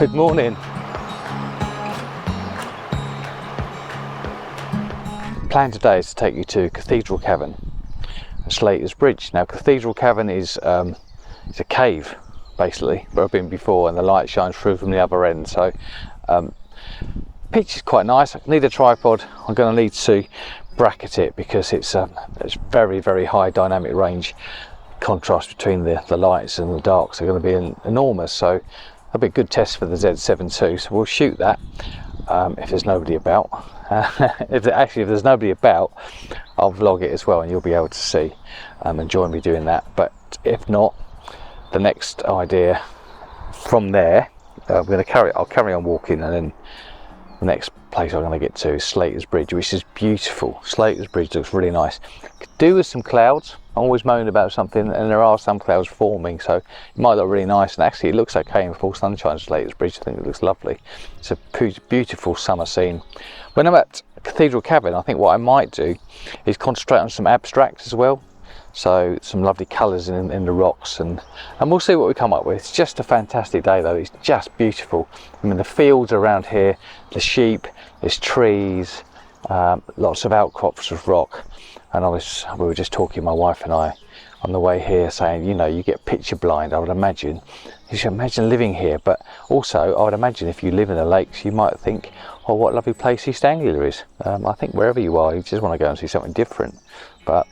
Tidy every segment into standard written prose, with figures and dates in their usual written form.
Good morning. Plan today is to take you to Cathedral Cavern, Slater's Bridge. Now Cathedral Cavern is it's a cave basically, where I've been before, and the light shines through from the other end. So pitch is quite nice. I need a tripod. I'm going to need to bracket it because it's very, very high dynamic range. Contrast between the lights and the darks are going to be enormous. So that'll be a good test for the Z7 too. So we'll shoot that if there's nobody about. If there's nobody about, I'll vlog it as well, and you'll be able to see and join me doing that. But if not, the next idea from there, I'll carry on walking, and then the next place I'm going to get to is Slater's Bridge, which is beautiful. Slater's Bridge looks really nice. Could do with some clouds. I'm always moaning about something, and there are some clouds forming, so it might look really nice. And actually it looks okay in full sunshine. Slater's Bridge, I think it looks lovely. It's a beautiful summer scene. When I'm at Cathedral Cavern, I think what I might do is concentrate on some abstracts as well. So some lovely colours in the rocks, and we'll see what we come up with. It's just a fantastic day though. It's just beautiful. I mean, the fields around here, the sheep, there's trees, lots of outcrops of rock. And we were just talking, my wife and I, on the way here, saying, you know, you get picture blind. I would imagine, you should imagine living here, but also I would imagine if you live in the lakes, you might think, oh, what a lovely place East Anglia is. I think wherever you are, you just want to go and see something different. But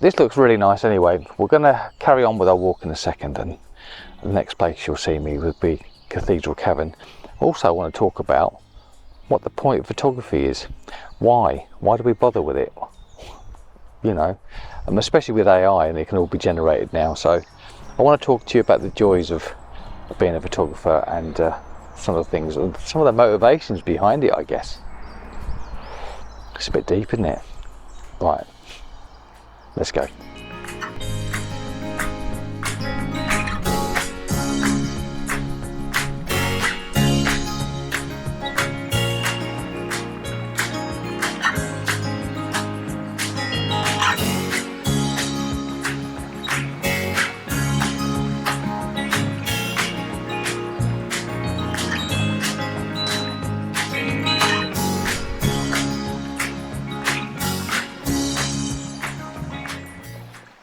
this looks really nice anyway. We're going to carry on with our walk in a second, and the next place you'll see me would be Cathedral Cavern. Also, I want to talk about what the point of photography is. Why do we bother with it? You know, especially with AI, and it can all be generated now. So I want to talk to you about the joys of being a photographer, and some of the things, some of the motivations behind it, I guess. It's a bit deep, isn't it? Right. Let's go.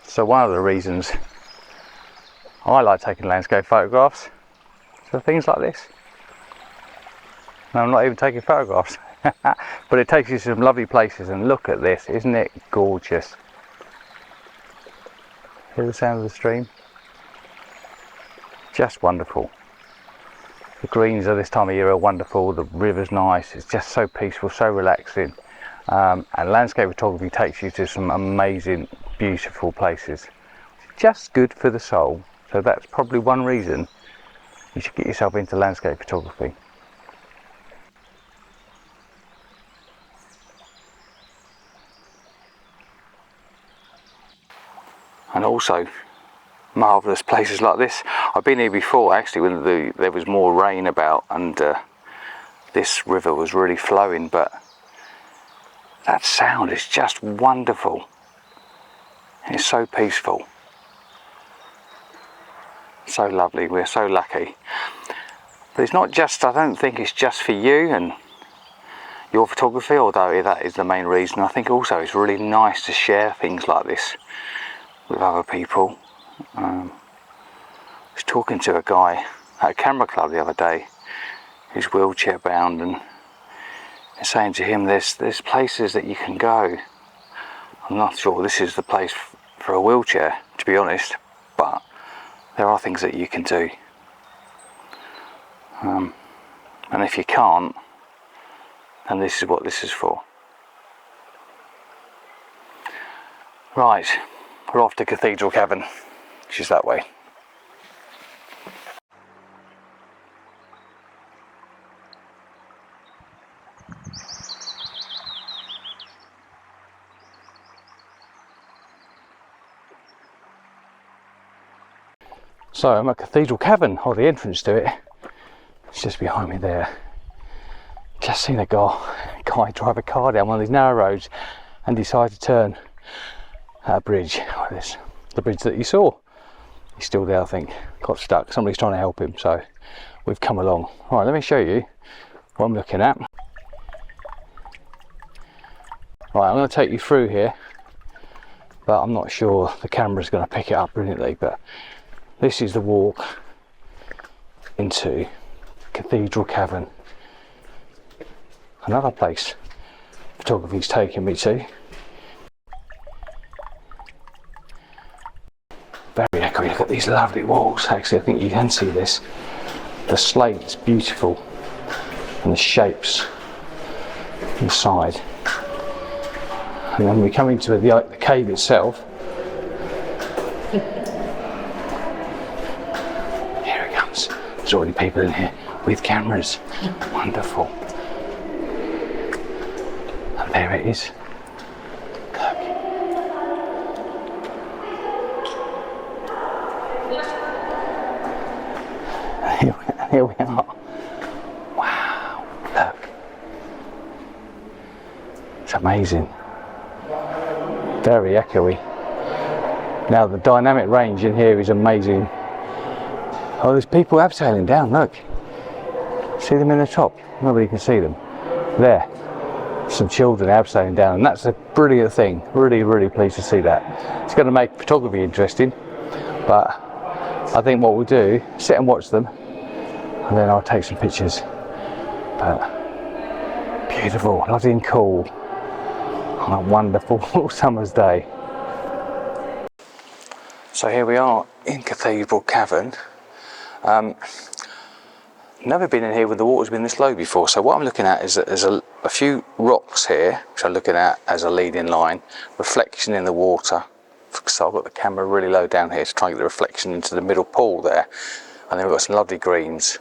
So one of the reasons I like taking landscape photographs for things like this. And I'm not even taking photographs, but it takes you to some lovely places, and look at this, isn't it gorgeous? Hear the sound of the stream? Just wonderful. The greens at this time of year are wonderful, the river's nice, it's just so peaceful, so relaxing. And landscape photography takes you to some amazing, beautiful places. It's just good for the soul. So that's probably one reason you should get yourself into landscape photography. And also marvellous places like this. I've been here before actually when there was more rain about, and this river was really flowing, but that sound is just wonderful. It's so peaceful, so lovely. We're so lucky. But it's not just, I don't think it's just for you and your photography, although that is the main reason. I think also it's really nice to share things like this with other people. I was talking to a guy at a camera club the other day who's wheelchair bound, and saying to him, there's places that you can go. I'm not sure this is the place for a wheelchair, to be honest, but there are things that you can do. And if you can't, then this is what this is for. Right, we're off to Cathedral Cavern, which is that way. So I'm at Cathedral Cavern, or the entrance to it. It's just behind me there. Just seen a guy drive a car down one of these narrow roads and decide to turn at a bridge like this. The bridge that you saw. He's still there, I think. Got stuck. Somebody's trying to help him, so we've come along. Right, let me show you what I'm looking at. Right, I'm going to take you through here, but I'm not sure the camera's going to pick it up brilliantly, but this is the walk into Cathedral Cavern. Another place photography's taken me to. Very echoey. Look at these lovely walls. Actually, I think you can see this. The slate's beautiful, and the shapes inside. And then we come into the cave itself. Here it comes. There's already people in here with cameras. Wonderful. And there it is. Look. Here we are. Wow. Look. It's amazing. Very echoey. Now the dynamic range in here is amazing. Oh, there's people abseiling down, look. See them in the top? Nobody can see them. There. Some children abseiling down, and that's a brilliant thing. Really, really pleased to see that. It's going to make photography interesting, but I think what we'll do, sit and watch them, and then I'll take some pictures. But beautiful, lovely and cool. On a wonderful summer's day. So here we are in Cathedral Cavern. Never been in here with the water's been this low before, so what I'm looking at is that there's a few rocks here which I'm looking at as a leading line, reflection in the water, so I've got the camera really low down here to try and get the reflection into the middle pool there, and then we've got some lovely greens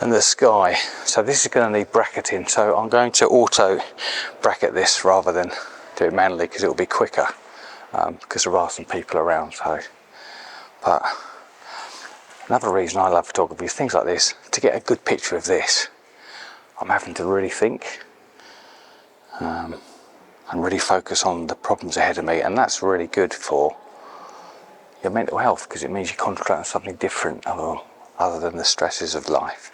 and the sky. So this is going to need bracketing, so I'm going to auto bracket this rather than do it manually because it will be quicker, because there are some people around. So, but another reason I love photography is things like this. To get a good picture of this, I'm having to really think and really focus on the problems ahead of me, and that's really good for your mental health because it means you concentrate on something different other than the stresses of life.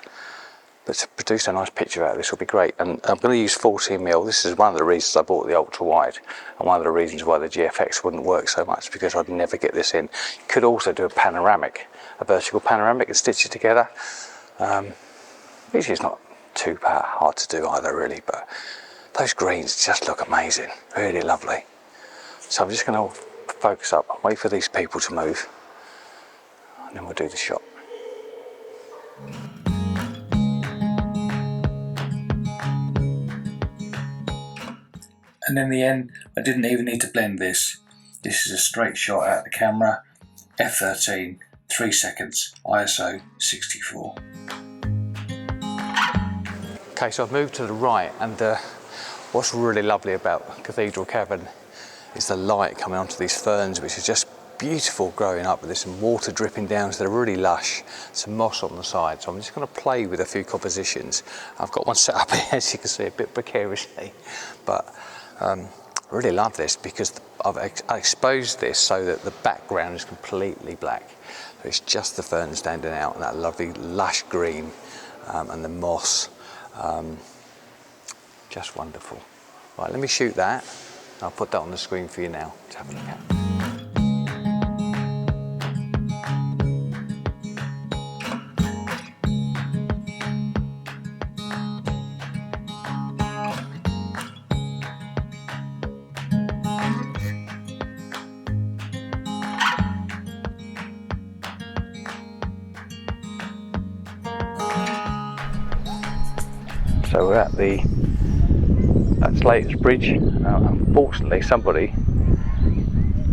But to produce a nice picture out of this will be great. And I'm going to use 14mm. This is one of the reasons I bought the ultra wide, and one of the reasons why the GFX wouldn't work so much, because I'd never get this in. You could also do a panoramic, a vertical panoramic, and stitch it together, which is not too hard to do either really, but those greens just look amazing, really lovely. So I'm just going to focus up, wait for these people to move, and then we'll do the shot. And in the end, I didn't even need to blend this. This is a straight shot out of the camera, f13, 3 seconds, ISO 64. Okay, so I've moved to the right, and what's really lovely about Cathedral Cavern is the light coming onto these ferns, which is just beautiful growing up. There's some water dripping down, so they're really lush, some moss on the side. So I'm just going to play with a few compositions. I've got one set up here, as you can see, a bit precariously, but I really love this because I exposed this so that the background is completely black. So it's just the fern standing out and that lovely lush green and the moss. Just wonderful. Right, let me shoot that. I'll put that on the screen for you now to have a look at. So we're at the Slater's bridge. Unfortunately, somebody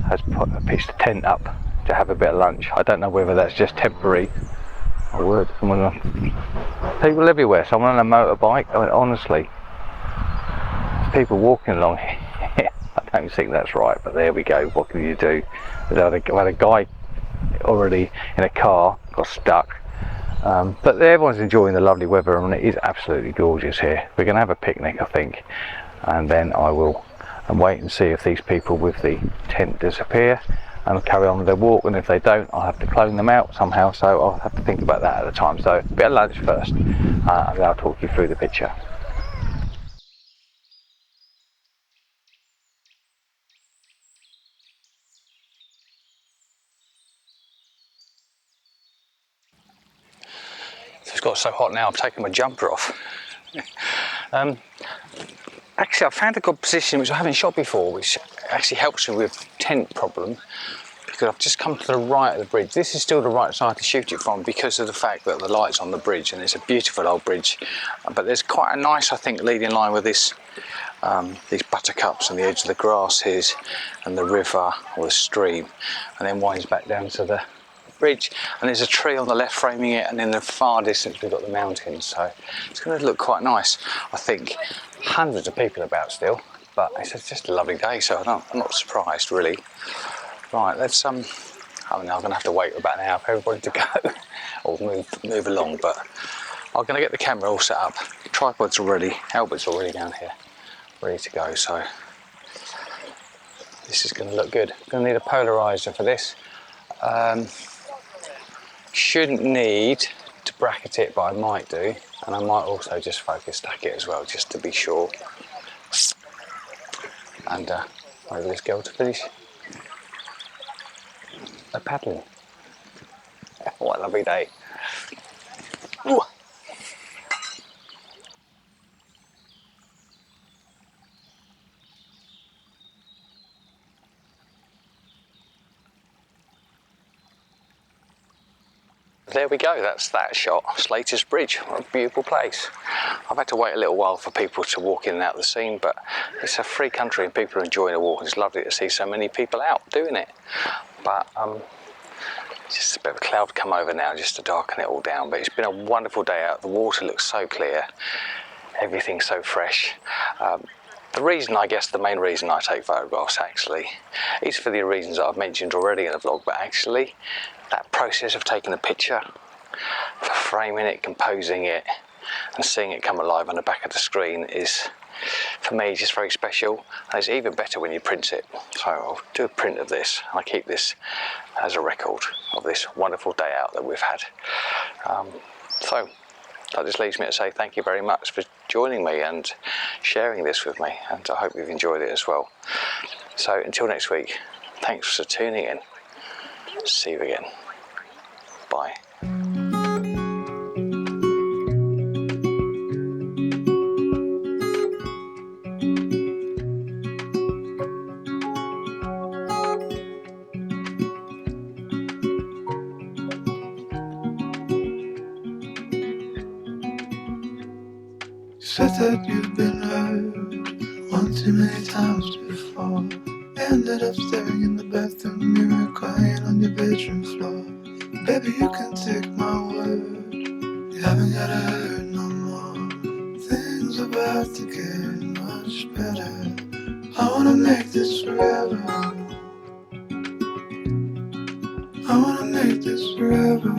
has pitched a tent up to have a bit of lunch. I don't know whether that's just temporary. I would. People everywhere. Someone on a motorbike. I mean, honestly, people walking along here. I don't think that's right, but there we go. What can you do? We had a guy already in a car, got stuck. But everyone's enjoying the lovely weather, and it is absolutely gorgeous here. We're going to have a picnic, I think, and then I will wait and see if these people with the tent disappear, and carry on with their walk, and if they don't, I'll have to clone them out somehow, so I'll have to think about that at the time. So a bit of lunch first, and then I'll talk you through the picture. It's got so hot now, I'm taking my jumper off. Actually, I found a good position which I haven't shot before, which actually helps me with tent problem, because I've just come to the right of the bridge. This is still the right side to shoot it from because of the fact that the light's on the bridge, and it's a beautiful old bridge. But there's quite a nice, I think, leading line with this, these buttercups on the edge of the grasses and the river or the stream, and then winds back down to the bridge, and there's a tree on the left framing it, and in the far distance we've got the mountains, so it's going to look quite nice, I think. Hundreds of people about still, but it's just a lovely day, so I'm not surprised really. Right, let's I mean, I'm going to have to wait about an hour for everybody to go or move along, but I'm going to get the camera all set up. Tripod's already, Albert's already down here ready to go, so this is going to look good. I'm going to need a polarizer for this. Shouldn't need to bracket it, but I might do, and I might also just focus stack it as well, just to be sure. And maybe this girl to finish a paddling. What a lovely day. Ooh. There we go, that's that shot. Slater's Bridge, what a beautiful place. I've had to wait a little while for people to walk in and out of the scene, but it's a free country and people are enjoying the walk, and it's lovely to see so many people out doing it. But just a bit of a cloud come over now just to darken it all down, but it's been a wonderful day out. The water looks so clear, everything's so fresh. The reason, I guess the main reason I take photographs actually is for the reasons that I've mentioned already in the vlog, but actually that process of taking a picture, for framing it, composing it and seeing it come alive on the back of the screen is, for me, just very special, and it's even better when you print it. So I'll do a print of this, and I keep this as a record of this wonderful day out that we've had. So that just leaves me to say thank you very much for joining me and sharing this with me, and I hope you've enjoyed it as well. So until next week, thanks for tuning in. See you again. Bye. Said that you've been hurt one too many times before. Ended up staring in the bathroom mirror, crying on your bedroom floor. Baby, you can take my word, you haven't gotta hurt no more. Things are about to get much better. I wanna make this forever. I wanna make this forever.